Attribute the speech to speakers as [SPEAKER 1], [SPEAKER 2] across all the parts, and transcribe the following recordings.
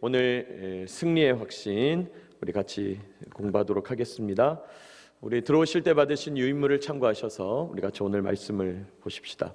[SPEAKER 1] 오늘 승리의 확신 우리 같이 공부하도록 하겠습니다. 우리 들어오실 때 받으신 유인물을 참고하셔서 우리 같이 오늘 말씀을 보십시다.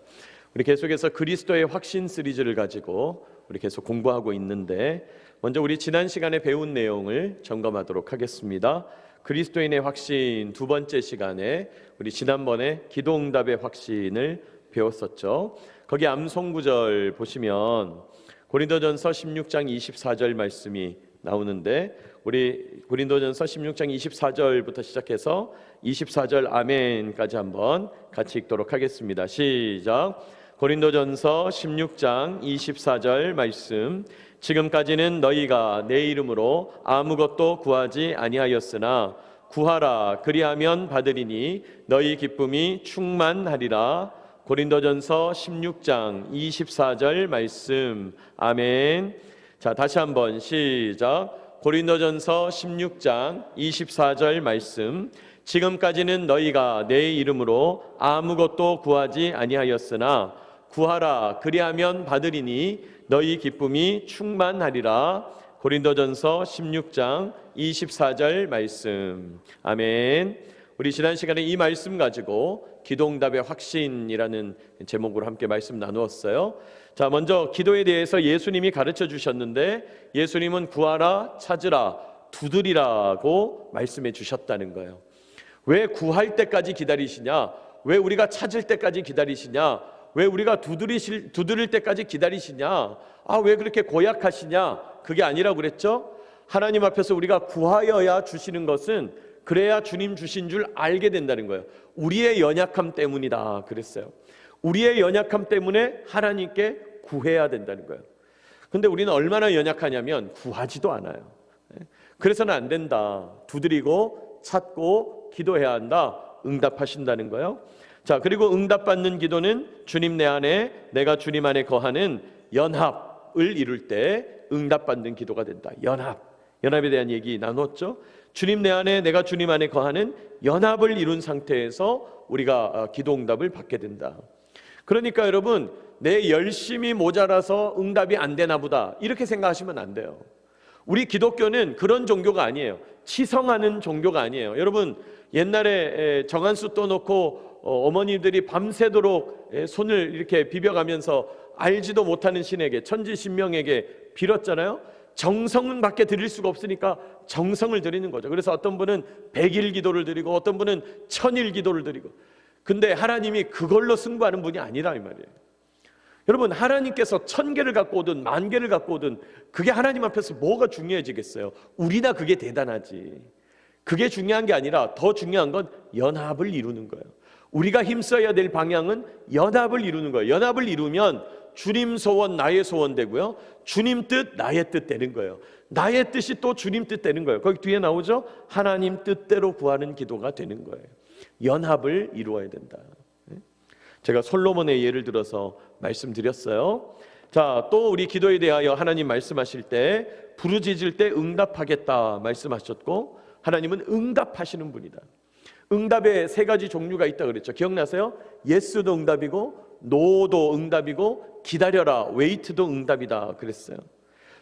[SPEAKER 1] 우리 계속해서 그리스도의 확신 시리즈를 가지고 우리 계속 공부하고 있는데, 먼저 우리 지난 시간에 배운 내용을 점검하도록 하겠습니다. 그리스도인의 확신 두 번째 시간에 우리 지난번에 기도응답의 확신을 배웠었죠. 거기 암송 구절 보시면 고린도전서 16장 24절 말씀이 나오는데, 우리 고린도전서 16장 24절부터 시작해서 24절 아멘까지 한번 같이 읽도록 하겠습니다. 시작. 고린도전서 16장 24절 말씀. 지금까지는 너희가 내 이름으로 아무것도 구하지 아니하였으나 구하라 그리하면 받으리니 너희 기쁨이 충만하리라. 고린도전서 16장 24절 말씀. 아멘. 자, 다시 한번 시작. 고린도전서 16장 24절 말씀. 지금까지는 너희가 내 이름으로 아무것도 구하지 아니하였으나 구하라 그리하면 받으리니 너희 기쁨이 충만하리라. 고린도전서 16장 24절 말씀. 아멘. 우리 지난 시간에 이 말씀 가지고 기도응답의 확신이라는 제목으로 함께 말씀 나누었어요. 자, 먼저 기도에 대해서 예수님이 가르쳐 주셨는데, 예수님은 구하라, 찾으라, 두드리라고 말씀해 주셨다는 거예요. 왜 구할 때까지 기다리시냐? 왜 우리가 찾을 때까지 기다리시냐? 왜 우리가 두드릴 때까지 기다리시냐? 왜 그렇게 고약하시냐? 그게 아니라고 그랬죠? 하나님 앞에서 우리가 구하여야 주시는 것은, 그래야 주님 주신 줄 알게 된다는 거예요. 우리의 연약함 때문이다 그랬어요. 우리의 연약함 때문에 하나님께 구해야 된다는 거예요. 근데 우리는 얼마나 연약하냐면 구하지도 않아요. 그래서는 안 된다. 두드리고 찾고 기도해야 한다. 응답하신다는 거예요. 자, 그리고 응답받는 기도는 주님 내 안에, 내가 주님 안에 거하는 연합을 이룰 때 응답받는 기도가 된다. 연합에 대한 얘기 나눴죠. 주님 내 안에, 내가 주님 안에 거하는 연합을 이룬 상태에서 우리가 기도응답을 받게 된다. 그러니까 여러분, 내 열심이 모자라서 응답이 안 되나 보다 이렇게 생각하시면 안 돼요. 우리 기독교는 그런 종교가 아니에요. 치성하는 종교가 아니에요. 여러분, 옛날에 정한수 떠놓고 어머니들이 밤새도록 손을 이렇게 비벼가면서 알지도 못하는 신에게, 천지신명에게 빌었잖아요. 정성은 밖에 드릴 수가 없으니까 정성을 드리는 거죠. 그래서 어떤 분은 100일 기도를 드리고 어떤 분은 1000일 기도를 드리고, 근데 하나님이 그걸로 승부하는 분이 아니라 이 말이에요. 여러분, 하나님께서 1000개를 갖고 오든 10,000개를 갖고 오든 그게 하나님 앞에서 뭐가 중요해지겠어요? 우리나 그게 대단하지. 그게 중요한 게 아니라 더 중요한 건 연합을 이루는 거예요. 우리가 힘써야 될 방향은 연합을 이루는 거예요. 연합을 이루면 주님 소원 나의 소원 되고요, 주님 뜻 나의 뜻 되는 거예요. 나의 뜻이 또 주님 뜻 되는 거예요. 거기 뒤에 나오죠. 하나님 뜻대로 구하는 기도가 되는 거예요. 연합을 이루어야 된다. 제가 솔로몬의 예를 들어서 말씀드렸어요. 자, 또 우리 기도에 대하여 하나님 말씀하실 때 부르짖을 때 응답하겠다 말씀하셨고, 하나님은 응답하시는 분이다. 응답에 세 가지 종류가 있다 그랬죠. 기억나세요? 예스도 응답이고, 노도 응답이고, 기다려라, 웨이트도 응답이다 그랬어요.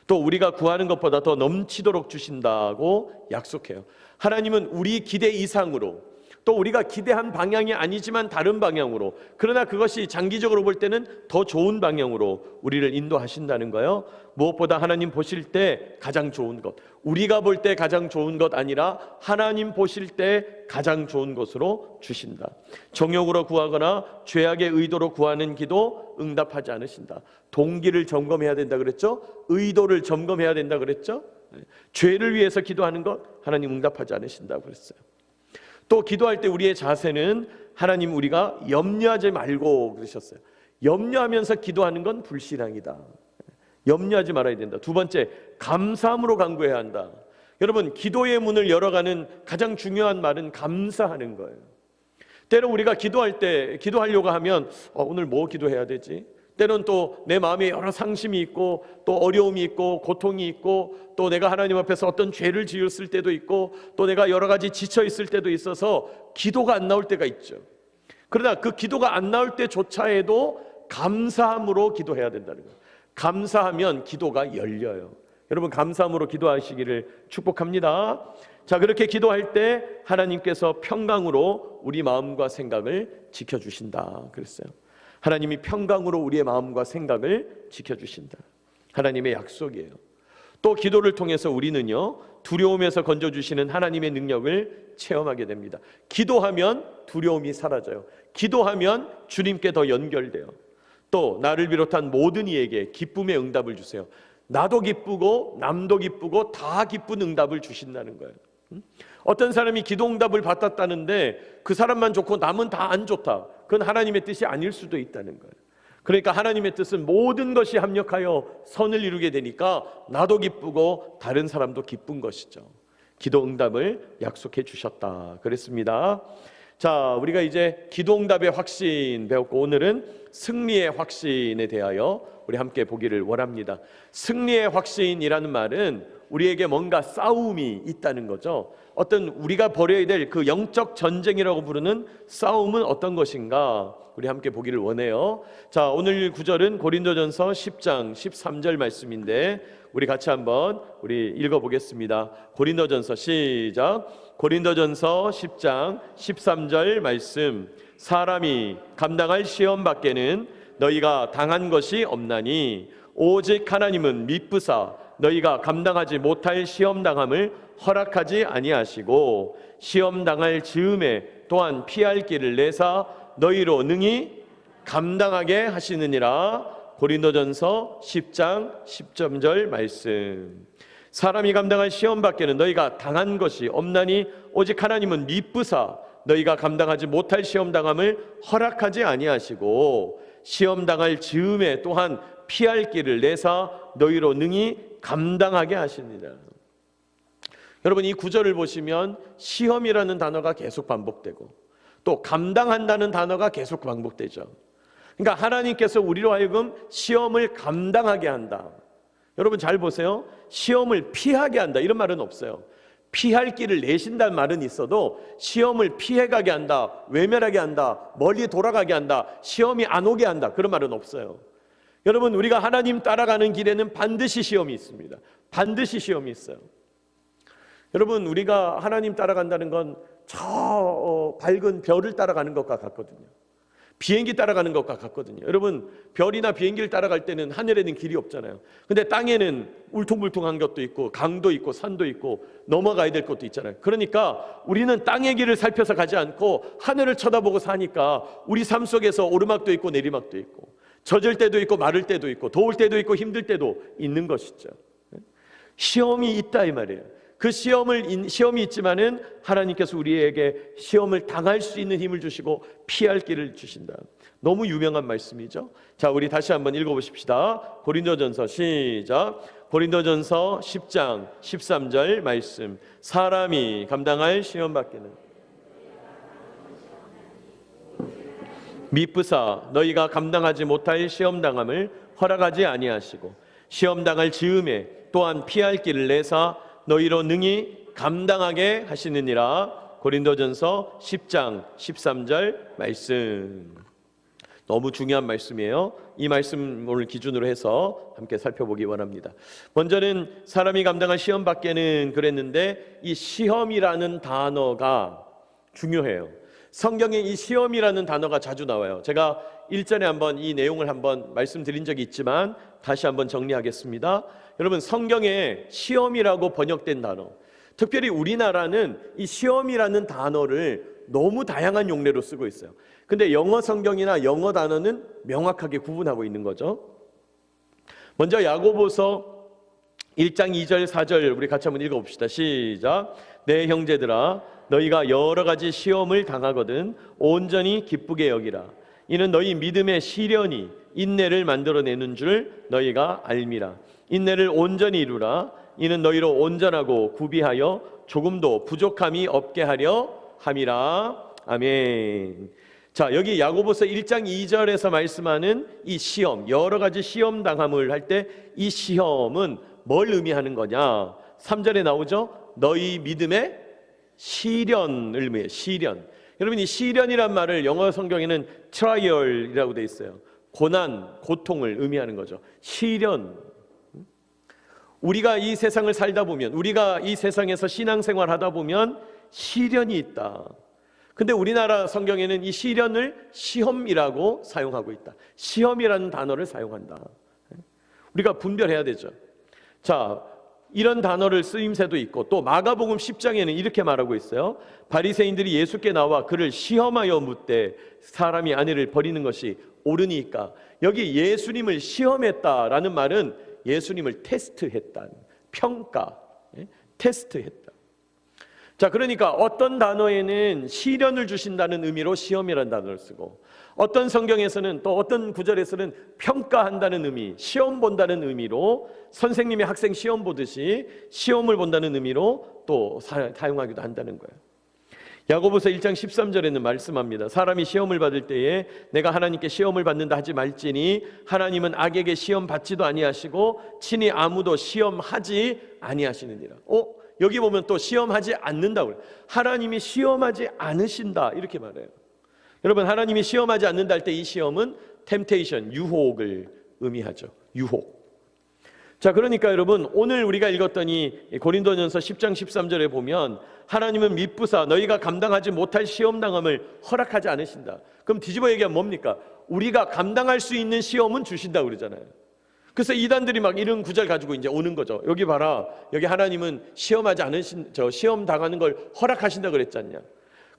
[SPEAKER 1] 또 우리가 구하는 것보다 더 넘치도록 주신다고 약속해요. 하나님은 우리 기대 이상으로, 또 우리가 기대한 방향이 아니지만 다른 방향으로, 그러나 그것이 장기적으로 볼 때는 더 좋은 방향으로 우리를 인도하신다는 거예요. 무엇보다 하나님 보실 때 가장 좋은 것, 우리가 볼 때 가장 좋은 것 아니라 하나님 보실 때 가장 좋은 것으로 주신다. 정욕으로 구하거나 죄악의 의도로 구하는 기도 응답하지 않으신다. 동기를 점검해야 된다 그랬죠? 의도를 점검해야 된다 그랬죠? 죄를 위해서 기도하는 것 하나님 응답하지 않으신다고 그랬어요. 또 기도할 때 우리의 자세는, 하나님 우리가 염려하지 말고 그러셨어요. 염려하면서 기도하는 건 불신앙이다. 염려하지 말아야 된다. 두 번째, 감사함으로 간구해야 한다. 여러분, 기도의 문을 열어가는 가장 중요한 말은 감사하는 거예요. 때로 우리가 기도할 때, 기도하려고 하면 오늘 뭐 기도해야 되지? 때론 또 내 마음에 여러 상심이 있고, 또 어려움이 있고, 고통이 있고, 또 내가 하나님 앞에서 어떤 죄를 지었을 때도 있고, 또 내가 여러 가지 지쳐 있을 때도 있어서 기도가 안 나올 때가 있죠. 그러나 그 기도가 안 나올 때조차에도 감사함으로 기도해야 된다는 거예요. 감사하면 기도가 열려요. 여러분 감사함으로 기도하시기를 축복합니다. 자, 그렇게 기도할 때 하나님께서 평강으로 우리 마음과 생각을 지켜주신다 그랬어요. 하나님이 평강으로 우리의 마음과 생각을 지켜주신다. 하나님의 약속이에요. 또 기도를 통해서 우리는요, 두려움에서 건져주시는 하나님의 능력을 체험하게 됩니다. 기도하면 두려움이 사라져요. 기도하면 주님께 더 연결돼요. 또 나를 비롯한 모든 이에게 기쁨의 응답을 주세요. 나도 기쁘고 남도 기쁘고 다 기쁜 응답을 주신다는 거예요. 어떤 사람이 기도 응답을 받았다는데 그 사람만 좋고 남은 다 안 좋다, 그건 하나님의 뜻이 아닐 수도 있다는 거예요. 그러니까 하나님의 뜻은 모든 것이 합력하여 선을 이루게 되니까 나도 기쁘고 다른 사람도 기쁜 것이죠. 기도 응답을 약속해 주셨다 그랬습니다. 자, 우리가 이제 기도 응답의 확신 배웠고, 오늘은 승리의 확신에 대하여 우리 함께 보기를 원합니다. 승리의 확신이라는 말은 우리에게 뭔가 싸움이 있다는 거죠. 어떤 우리가 벌여야 될 그 영적 전쟁이라고 부르는 싸움은 어떤 것인가, 우리 함께 보기를 원해요. 자, 오늘 구절은 고린도전서 10장 13절 말씀인데 우리 같이 한번 읽어보겠습니다. 고린도전서 시작. 고린도전서 10장 13절 말씀. 사람이 감당할 시험 밖에는 너희가 당한 것이 없나니 오직 하나님은 미쁘사 너희가 감당하지 못할 시험 당함을 허락하지 아니하시고 시험 당할 즈음에 또한 피할 길을 내사 너희로 능히 감당하게 하시느니라. 고린도전서 10장 10절 말씀. 사람이 감당할 시험 밖에는 너희가 당한 것이 없나니 오직 하나님은 미쁘사 너희가 감당하지 못할 시험 당함을 허락하지 아니하시고 시험 당할 즈음에 또한 피할 길을 내사 너희로 능히 감당하게 하십니다. 여러분, 이 구절을 보시면 시험이라는 단어가 계속 반복되고 또 감당한다는 단어가 계속 반복되죠. 그러니까 하나님께서 우리로 하여금 시험을 감당하게 한다. 여러분 잘 보세요. 시험을 피하게 한다 이런 말은 없어요. 피할 길을 내신다는 말은 있어도 시험을 피해가게 한다, 외면하게 한다, 멀리 돌아가게 한다, 시험이 안 오게 한다 그런 말은 없어요. 여러분, 우리가 하나님 따라가는 길에는 반드시 시험이 있습니다. 반드시 시험이 있어요. 여러분, 우리가 하나님 따라간다는 건 저 밝은 별을 따라가는 것과 같거든요. 비행기 따라가는 것과 같거든요. 여러분, 별이나 비행기를 따라갈 때는 하늘에는 길이 없잖아요. 근데 땅에는 울퉁불퉁한 것도 있고 강도 있고 산도 있고 넘어가야 될 것도 있잖아요. 그러니까 우리는 땅의 길을 살펴서 가지 않고 하늘을 쳐다보고 사니까 우리 삶 속에서 오르막도 있고 내리막도 있고 젖을 때도 있고 마를 때도 있고 더울 때도 있고 힘들 때도 있는 것이죠. 시험이 있다 이 말이에요. 그 시험이 있지만은 하나님께서 우리에게 시험을 당할 수 있는 힘을 주시고 피할 길을 주신다. 너무 유명한 말씀이죠. 자, 우리 다시 한번 읽어보십시다. 고린도전서 시작. 고린도전서 10장 13절 말씀. 사람이 감당할 시험 밖에는 미쁘사 너희가 감당하지 못할 시험 당함을 허락하지 아니하시고 시험 당할 즈음에 또한 피할 길을 내사 너희로 능히 감당하게 하시느니라. 고린도전서 10장 13절 말씀. 너무 중요한 말씀이에요. 이 말씀 오늘 기준으로 해서 함께 살펴보기 원합니다. 먼저는 사람이 감당할 시험 밖에는 그랬는데 이 시험이라는 단어가 중요해요. 성경에 이 시험이라는 단어가 자주 나와요. 제가 일전에 한번 이 내용을 한번 말씀드린 적이 있지만 다시 한번 정리하겠습니다. 여러분, 성경에 시험이라고 번역된 단어, 특별히 우리나라는 이 시험이라는 단어를 너무 다양한 용례로 쓰고 있어요. 근데 영어 성경이나 영어 단어는 명확하게 구분하고 있는 거죠. 먼저 야고보서 1장 2절 4절 우리 같이 한번 읽어봅시다. 시작. 내 형제들아 너희가 여러 가지 시험을 당하거든 온전히 기쁘게 여기라. 이는 너희 믿음의 시련이 인내를 만들어내는 줄 너희가 알미라. 인내를 온전히 이루라. 이는 너희로 온전하고 구비하여 조금도 부족함이 없게 하려 함이라. 아멘. 자, 여기 야고보서 1장 2절에서 말씀하는 이 시험, 여러 가지 시험 당함을 할 때 이 시험은 뭘 의미하는 거냐? 3절에 나오죠. 너희 믿음의 시련을 의미해요. 시련. 여러분, 이 시련이란 말을 영어 성경에는 trial이라고 돼 있어요. 고난, 고통을 의미하는 거죠. 시련. 우리가 이 세상을 살다 보면, 우리가 이 세상에서 신앙생활 하다 보면 시련이 있다. 근데 우리나라 성경에는 이 시련을 시험이라고 사용하고 있다. 시험이라는 단어를 사용한다. 우리가 분별해야 되죠. 자, 이런 단어를 쓰임새도 있고, 또 마가복음 10장에는 이렇게 말하고 있어요. 바리새인들이 예수께 나와 그를 시험하여 묻되 사람이 아내를 버리는 것이 옳으니까. 여기 예수님을 시험했다라는 말은 예수님을 테스트했다, 평가, 테스트했다. 자, 그러니까 어떤 단어에는 시련을 주신다는 의미로 시험이라는 단어를 쓰고, 어떤 성경에서는, 또 어떤 구절에서는 평가한다는 의미, 시험 본다는 의미로, 선생님이 학생 시험 보듯이 시험을 본다는 의미로 또 사용하기도 한다는 거예요. 야고보서 1장 13절에는 말씀합니다. 사람이 시험을 받을 때에 내가 하나님께 시험을 받는다 하지 말지니 하나님은 악에게 시험 받지도 아니하시고 친히 아무도 시험하지 아니하시느니라. 여기 보면 또 시험하지 않는다고 그래요. 하나님이 시험하지 않으신다 이렇게 말해요. 여러분, 하나님이 시험하지 않는다 할 때 이 시험은 temptation, 유혹을 의미하죠. 유혹. 자, 그러니까 여러분, 오늘 우리가 읽었던 이 고린도전서 10장 13절에 보면 하나님은 미쁘사 너희가 감당하지 못할 시험당함을 허락하지 않으신다. 그럼 뒤집어 얘기하면 뭡니까? 우리가 감당할 수 있는 시험은 주신다고 그러잖아요. 그래서 이단들이 막 이런 구절 가지고 이제 오는 거죠. 여기 봐라, 여기 하나님은 시험하지 않으신, 시험 당하는 걸 허락하신다 그랬잖냐.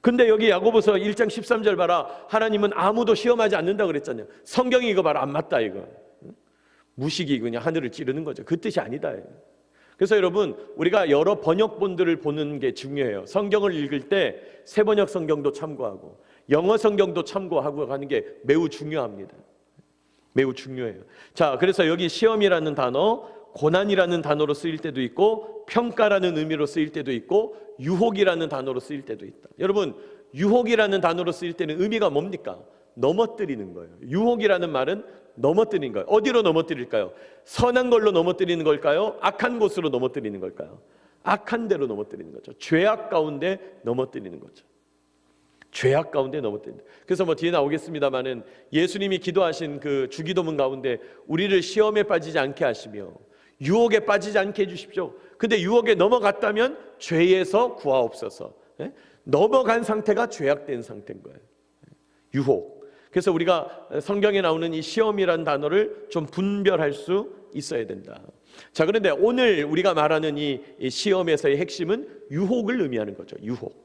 [SPEAKER 1] 근데 여기 야고보서 1장 13절 봐라, 하나님은 아무도 시험하지 않는다 그랬잖냐. 성경이 이거 봐라, 안 맞다 이거. 무식이 그냥 하늘을 찌르는 거죠. 그 뜻이 아니다. 그래서 여러분, 우리가 여러 번역본들을 보는 게 중요해요. 성경을 읽을 때 새번역 성경도 참고하고 영어 성경도 참고하고 하는 게 매우 중요합니다. 매우 중요해요. 자, 그래서 여기 시험이라는 단어, 고난이라는 단어로 쓰일 때도 있고, 평가라는 의미로 쓰일 때도 있고, 유혹이라는 단어로 쓰일 때도 있다. 여러분, 유혹이라는 단어로 쓰일 때는 의미가 뭡니까? 넘어뜨리는 거예요. 유혹이라는 말은 넘어뜨리는 거예요. 어디로 넘어뜨릴까요? 선한 걸로 넘어뜨리는 걸까요? 악한 곳으로 넘어뜨리는 걸까요? 악한 데로 넘어뜨리는 거죠. 죄악 가운데 넘어뜨리는 거죠. 죄악 가운데 넘어뜨린다. 그래서 뒤에 나오겠습니다마는 예수님이 기도하신 그 주기도문 가운데 우리를 시험에 빠지지 않게 하시며 유혹에 빠지지 않게 해주십시오. 근데 유혹에 넘어갔다면 죄에서 구하옵소서. 넘어간 상태가 죄악된 상태인 거예요. 유혹. 그래서 우리가 성경에 나오는 이 시험이라는 단어를 좀 분별할 수 있어야 된다. 자, 그런데 오늘 우리가 말하는 이 시험에서의 핵심은 유혹을 의미하는 거죠. 유혹.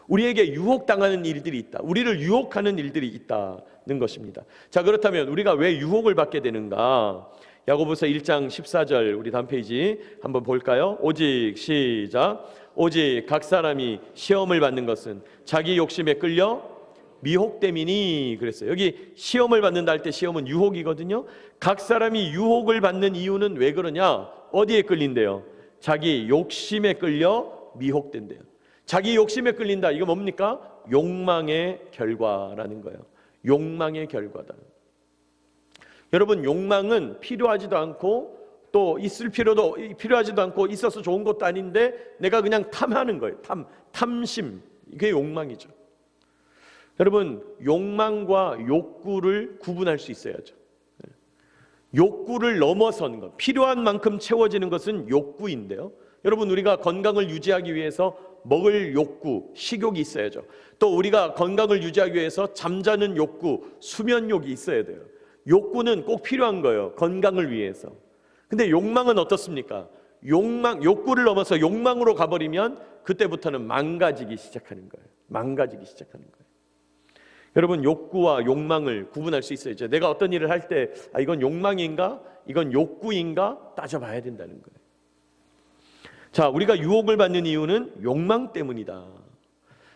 [SPEAKER 1] 우리에게 유혹당하는 일들이 있다. 우리를 유혹하는 일들이 있다는 것입니다. 자, 그렇다면 우리가 왜 유혹을 받게 되는가? 야고보서 1장 14절 우리 다음 페이지 한번 볼까요? 오직 시작. 오직 각 사람이 시험을 받는 것은 자기 욕심에 끌려 미혹됨이니 그랬어요. 여기 시험을 받는다 할 때 시험은 유혹이거든요. 각 사람이 유혹을 받는 이유는 왜 그러냐? 어디에 끌린대요? 자기 욕심에 끌려 미혹된대요. 자기 욕심에 끌린다. 이거 뭡니까? 욕망의 결과라는 거예요. 욕망의 결과다. 여러분, 욕망은 필요하지도 않고 또 있을 필요도 필요하지도 않고 있어서 좋은 것도 아닌데 내가 그냥 탐하는 거예요. 탐심. 이게 욕망이죠. 여러분, 욕망과 욕구를 구분할 수 있어야죠. 욕구를 넘어서는 것, 필요한 만큼 채워지는 것은 욕구인데요. 여러분, 우리가 건강을 유지하기 위해서 먹을 욕구, 식욕이 있어야죠. 또 우리가 건강을 유지하기 위해서 잠자는 욕구, 수면욕이 있어야 돼요. 욕구는 꼭 필요한 거예요. 건강을 위해서. 근데 욕망은 어떻습니까? 욕구를 넘어서 욕망으로 가버리면 그때부터는 망가지기 시작하는 거예요. 망가지기 시작하는 거예요. 여러분, 욕구와 욕망을 구분할 수 있어야죠. 내가 어떤 일을 할 때 이건 욕망인가? 이건 욕구인가? 따져봐야 된다는 거예요. 자, 우리가 유혹을 받는 이유는 욕망 때문이다.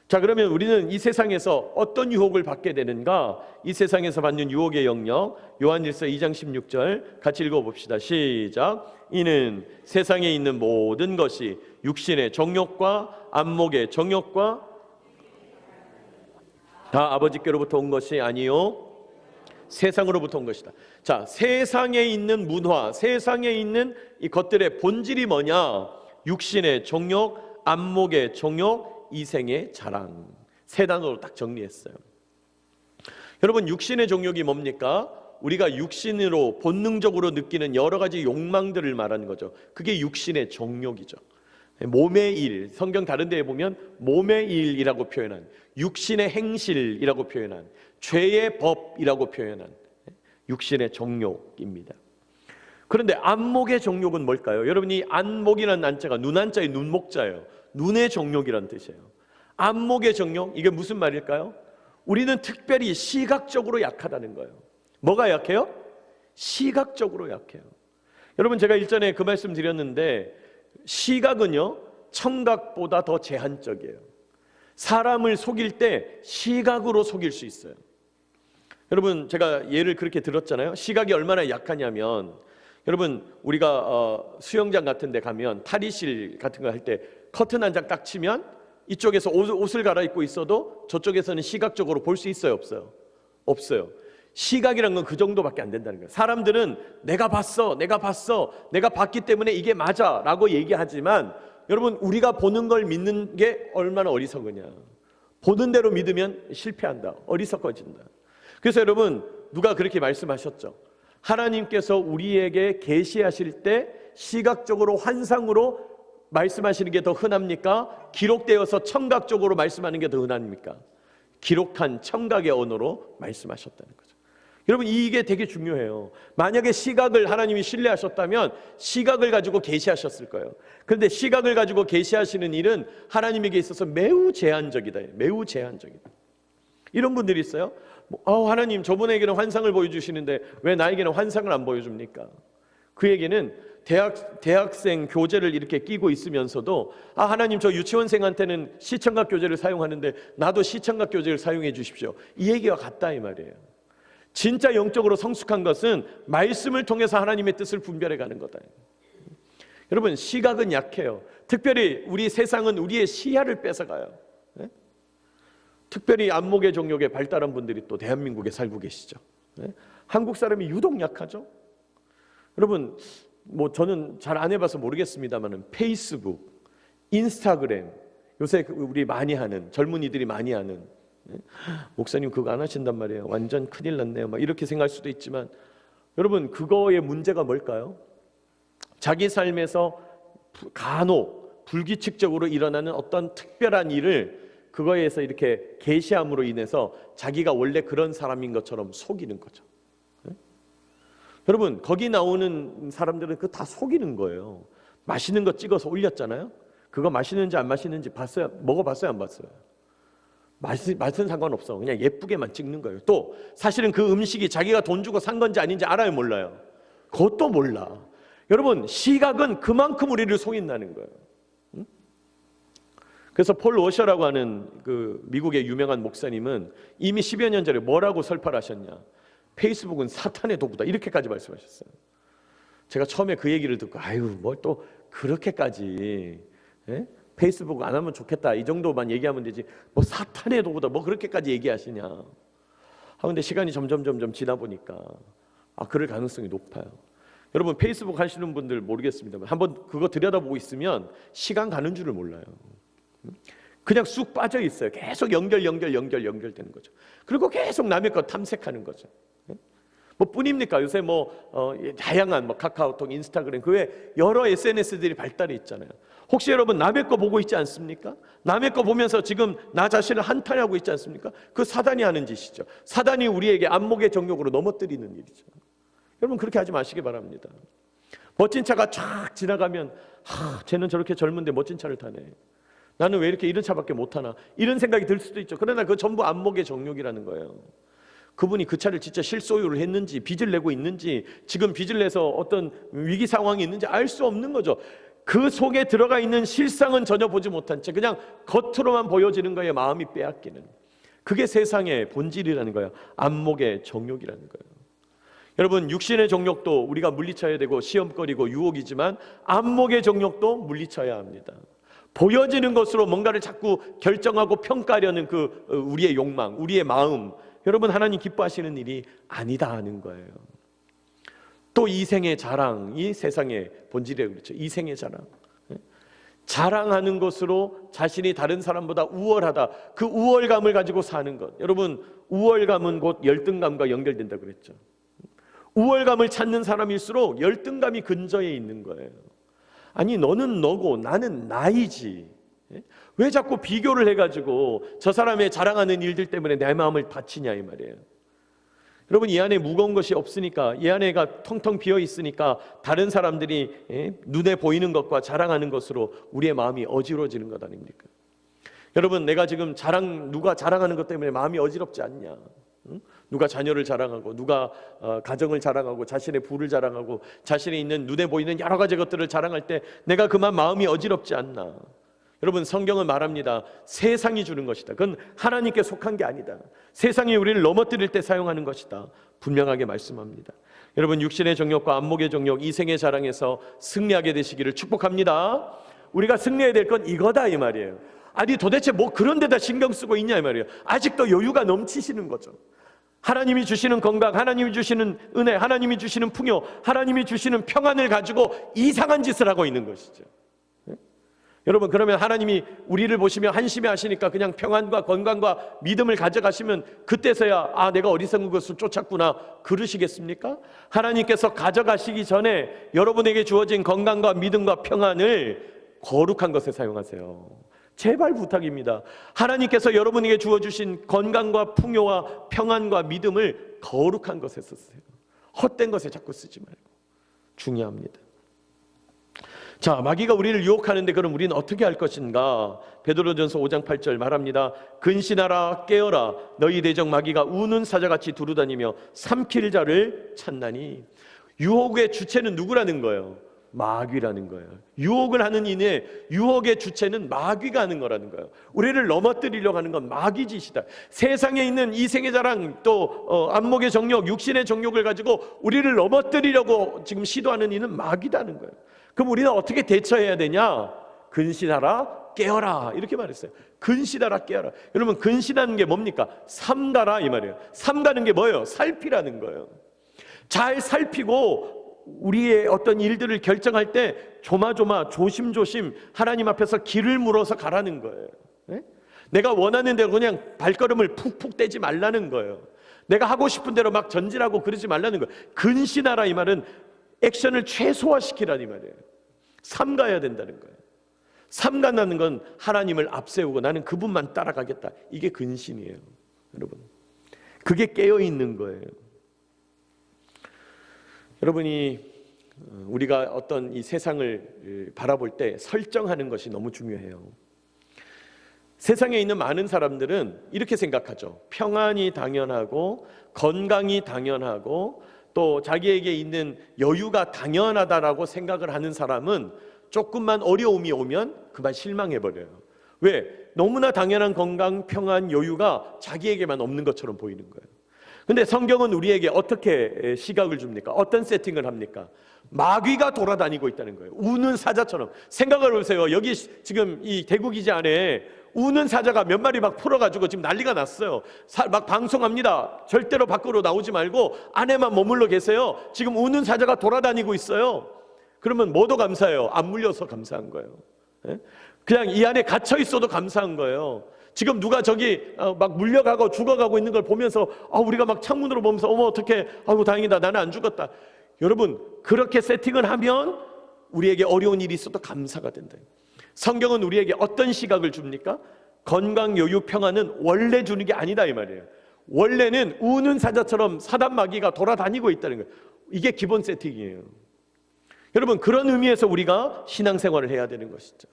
[SPEAKER 1] 자, 그러면 우리는 이 세상에서 어떤 유혹을 받게 되는가? 이 세상에서 받는 유혹의 영역, 요한일서 2장 16절 같이 읽어봅시다. 시작. 이는 세상에 있는 모든 것이 육신의 정욕과 안목의 정욕과 다 아버지께로부터 온 것이 아니요 세상으로부터 온 것이다. 자, 세상에 있는 문화, 세상에 있는 이 것들의 본질이 뭐냐? 육신의 정욕, 안목의 정욕, 이생의 자랑. 세 단어로 딱 정리했어요. 여러분, 육신의 정욕이 뭡니까? 우리가 육신으로 본능적으로 느끼는 여러 가지 욕망들을 말하는 거죠. 그게 육신의 정욕이죠. 몸의 일, 성경 다른 데에 보면 몸의 일이라고 표현한, 육신의 행실이라고 표현한, 죄의 법이라고 표현한 육신의 정욕입니다. 그런데 안목의 정욕은 뭘까요? 여러분이 안목이라는 안자가 눈안자의 눈목자예요. 눈의 정욕이라는 뜻이에요. 안목의 정욕, 이게 무슨 말일까요? 우리는 특별히 시각적으로 약하다는 거예요. 뭐가 약해요? 시각적으로 약해요. 여러분, 제가 일전에 그 말씀 드렸는데 시각은요 청각보다 더 제한적이에요. 사람을 속일 때 시각으로 속일 수 있어요. 여러분, 제가 예를 그렇게 들었잖아요. 시각이 얼마나 약하냐면, 여러분 우리가 수영장 같은 데 가면 탈의실 같은 거 할 때 커튼 한 장 딱 치면 이쪽에서 옷을 갈아입고 있어도 저쪽에서는 시각적으로 볼 수 있어요, 없어요? 없어요. 시각이란 건 그 정도밖에 안 된다는 거예요. 사람들은 내가 봤어, 내가 봤기 때문에 이게 맞아 라고 얘기하지만, 여러분 우리가 보는 걸 믿는 게 얼마나 어리석으냐. 보는 대로 믿으면 실패한다, 어리석어진다. 그래서 여러분, 누가 그렇게 말씀하셨죠. 하나님께서 우리에게 계시하실 때 시각적으로 환상으로 말씀하시는 게 더 흔합니까? 기록되어서 청각적으로 말씀하는 게 더 흔합니까? 기록한 청각의 언어로 말씀하셨다는 거죠. 여러분, 이게 되게 중요해요. 만약에 시각을 하나님이 신뢰하셨다면 시각을 가지고 계시하셨을 거예요. 그런데 시각을 가지고 계시하시는 일은 하나님에게 있어서 매우 제한적이다. 매우 제한적이다. 이런 분들이 있어요. 하나님, 저분에게는 환상을 보여주시는데 왜 나에게는 환상을 안 보여줍니까? 그에게는 대학생 교재를 이렇게 끼고 있으면서도 하나님, 저 유치원생한테는 시청각 교재를 사용하는데 나도 시청각 교재를 사용해 주십시오, 이 얘기와 같다 이 말이에요. 진짜 영적으로 성숙한 것은 말씀을 통해서 하나님의 뜻을 분별해 가는 거다. 여러분, 시각은 약해요. 특별히 우리 세상은 우리의 시야를 뺏어가요. 특별히 안목의 정욕에 발달한 분들이 또 대한민국에 살고 계시죠. 한국 사람이 유독 약하죠. 여러분, 저는 잘 안 해봐서 모르겠습니다만 페이스북, 인스타그램, 요새 우리 많이 하는, 젊은이들이 많이 하는, 목사님 그거 안 하신단 말이에요, 완전 큰일 났네요, 막 이렇게 생각할 수도 있지만, 여러분 그거의 문제가 뭘까요? 자기 삶에서 간혹 불규칙적으로 일어나는 어떤 특별한 일을 그거에서 이렇게 계시함으로 인해서 자기가 원래 그런 사람인 것처럼 속이는 거죠. 여러분, 거기 나오는 사람들은 그거 다 속이는 거예요. 맛있는 거 찍어서 올렸잖아요. 그거 맛있는지 안 맛있는지 봤어요? 먹어봤어요? 안 봤어요? 맛은 상관없어. 그냥 예쁘게만 찍는 거예요. 또 사실은 그 음식이 자기가 돈 주고 산 건지 아닌지 알아요, 몰라요? 그것도 몰라. 여러분, 시각은 그만큼 우리를 속인다는 거예요. 그래서 폴 워셔라고 하는 그 미국의 유명한 목사님은 이미 10여 년 전에 뭐라고 설파를 하셨냐. 페이스북은 사탄의 도구다, 이렇게까지 말씀하셨어요. 제가 처음에 그 얘기를 듣고 뭘 또 그렇게까지, 페이스북 안 하면 좋겠다 이 정도만 얘기하면 되지 뭐 사탄의 도구다 뭐 그렇게까지 얘기하시냐. 근데 시간이 점점 지나 보니까 그럴 가능성이 높아요. 여러분, 페이스북 하시는 분들 모르겠습니다만 한번 그거 들여다보고 있으면 시간 가는 줄을 몰라요. 그냥 쑥 빠져 있어요. 계속 연결되는 거죠. 그리고 계속 남의 것 탐색하는 거죠. 뭐 뿐입니까? 요새 다양한 카카오톡, 인스타그램, 그 외에 여러 SNS들이 발달해 있잖아요. 혹시 여러분 남의 거 보고 있지 않습니까? 남의 거 보면서 지금 나 자신을 한탄하고 있지 않습니까? 그 사단이 하는 짓이죠. 사단이 우리에게 안목의 정욕으로 넘어뜨리는 일이죠. 여러분, 그렇게 하지 마시기 바랍니다. 멋진 차가 쫙 지나가면 쟤는 저렇게 젊은데 멋진 차를 타네, 나는 왜 이렇게 이런 차밖에 못 타나, 이런 생각이 들 수도 있죠. 그러나 그 전부 안목의 정욕이라는 거예요. 그분이 그 차를 진짜 실소유를 했는지, 빚을 내고 있는지, 지금 빚을 내서 어떤 위기 상황이 있는지 알 수 없는 거죠. 그 속에 들어가 있는 실상은 전혀 보지 못한 채 그냥 겉으로만 보여지는 거에 마음이 빼앗기는, 그게 세상의 본질이라는 거예요. 안목의 정욕이라는 거예요. 여러분, 육신의 정욕도 우리가 물리쳐야 되고 시험거리고 유혹이지만 안목의 정욕도 물리쳐야 합니다. 보여지는 것으로 뭔가를 자꾸 결정하고 평가하려는 그 우리의 욕망, 우리의 마음, 여러분, 하나님 기뻐하시는 일이 아니다 하는 거예요. 또 이생의 자랑이 세상의 본질이라고 그렇죠. 이생의 자랑, 자랑하는 것으로 자신이 다른 사람보다 우월하다, 그 우월감을 가지고 사는 것. 여러분, 우월감은 곧 열등감과 연결된다고 그랬죠. 우월감을 찾는 사람일수록 열등감이 근저에 있는 거예요. 아니 너는 너고 나는 나이지. 왜 자꾸 비교를 해가지고 저 사람의 자랑하는 일들 때문에 내 마음을 다치냐 이 말이에요. 여러분 이 안에 무거운 것이 없으니까, 이 안에가 텅텅 비어 있으니까 다른 사람들이 눈에 보이는 것과 자랑하는 것으로 우리의 마음이 어지러지는 것 아닙니까? 여러분 내가 지금 누가 자랑하는 것 때문에 마음이 어지럽지 않냐? 누가 자녀를 자랑하고, 누가 가정을 자랑하고, 자신의 부를 자랑하고, 자신이 있는 눈에 보이는 여러 가지 것들을 자랑할 때 내가 그만 마음이 어지럽지 않나? 여러분 성경은 말합니다. 세상이 주는 것이다. 그건 하나님께 속한 게 아니다. 세상이 우리를 넘어뜨릴 때 사용하는 것이다. 분명하게 말씀합니다. 여러분 육신의 정욕과 안목의 정욕, 이생의 자랑에서 승리하게 되시기를 축복합니다. 우리가 승리해야 될 건 이거다 이 말이에요. 아니 도대체 뭐 그런 데다 신경 쓰고 있냐 이 말이에요. 아직도 여유가 넘치시는 거죠. 하나님이 주시는 건강, 하나님이 주시는 은혜, 하나님이 주시는 풍요, 하나님이 주시는 평안을 가지고 이상한 짓을 하고 있는 것이죠. 여러분 그러면 하나님이 우리를 보시면 한심해 하시니까 그냥 평안과 건강과 믿음을 가져가시면 그때서야 내가 어리석은 것을 쫓았구나 그러시겠습니까? 하나님께서 가져가시기 전에 여러분에게 주어진 건강과 믿음과 평안을 거룩한 것에 사용하세요. 제발 부탁입니다. 하나님께서 여러분에게 주어주신 건강과 풍요와 평안과 믿음을 거룩한 것에 쓰세요. 헛된 것에 자꾸 쓰지 말고. 중요합니다. 자, 마귀가 우리를 유혹하는데 그럼 우리는 어떻게 할 것인가? 베드로전서 5장 8절 말합니다. 근신하라 깨어라 너희 대적 마귀가 우는 사자같이 두루다니며 삼킬 자를 찾나니. 유혹의 주체는 누구라는 거예요? 마귀라는 거예요. 유혹을 하는 이의 유혹의 주체는 마귀가 하는 거라는 거예요. 우리를 넘어뜨리려고 하는 건 마귀 짓이다. 세상에 있는 이생의 자랑, 또 안목의 정욕, 육신의 정욕을 가지고 우리를 넘어뜨리려고 지금 시도하는 이는 마귀다는 거예요. 그럼 우리는 어떻게 대처해야 되냐? 근신하라 깨어라 이렇게 말했어요. 근신하라 깨어라. 여러분 근신하는 게 뭡니까? 삼가라 이 말이에요. 삼가는 게 뭐예요? 살피라는 거예요. 잘 살피고 우리의 어떤 일들을 결정할 때 조마조마 조심조심 하나님 앞에서 길을 물어서 가라는 거예요. 네? 내가 원하는 대로 그냥 발걸음을 푹푹 떼지 말라는 거예요. 내가 하고 싶은 대로 막 전진하고 그러지 말라는 거예요. 근신하라 이 말은 액션을 최소화시키라는 말이에요. 삼가야 된다는 거예요. 삼간다는 건 하나님을 앞세우고 나는 그분만 따라가겠다. 이게 근신이에요. 여러분 그게 깨어있는 거예요. 여러분이 우리가 어떤 이 세상을 바라볼 때 설정하는 것이 너무 중요해요. 세상에 있는 많은 사람들은 이렇게 생각하죠. 평안이 당연하고 건강이 당연하고 또 자기에게 있는 여유가 당연하다라고 생각을 하는 사람은 조금만 어려움이 오면 그만 실망해버려요. 왜? 너무나 당연한 건강, 평안, 여유가 자기에게만 없는 것처럼 보이는 거예요. 근데 성경은 우리에게 어떻게 시각을 줍니까? 어떤 세팅을 합니까? 마귀가 돌아다니고 있다는 거예요. 우는 사자처럼. 생각을 해보세요. 여기 지금 이 대구기지 안에 우는 사자가 몇 마리 막 풀어가지고 지금 난리가 났어요. 막 방송합니다. 절대로 밖으로 나오지 말고 안에만 머물러 계세요. 지금 우는 사자가 돌아다니고 있어요. 그러면 뭐도 감사해요? 안 물려서 감사한 거예요. 그냥 이 안에 갇혀 있어도 감사한 거예요. 지금 누가 저기 막 물려가고 죽어가고 있는 걸 보면서 우리가 막 창문으로 보면서 어머 어떡해, 아이고 다행이다, 나는 안 죽었다. 여러분 그렇게 세팅을 하면 우리에게 어려운 일이 있어도 감사가 된다. 성경은 우리에게 어떤 시각을 줍니까? 건강, 여유, 평안은 원래 주는 게 아니다 이 말이에요. 원래는 우는 사자처럼 사단 마귀가 돌아다니고 있다는 거예요. 이게 기본 세팅이에요. 여러분 그런 의미에서 우리가 신앙생활을 해야 되는 것이죠.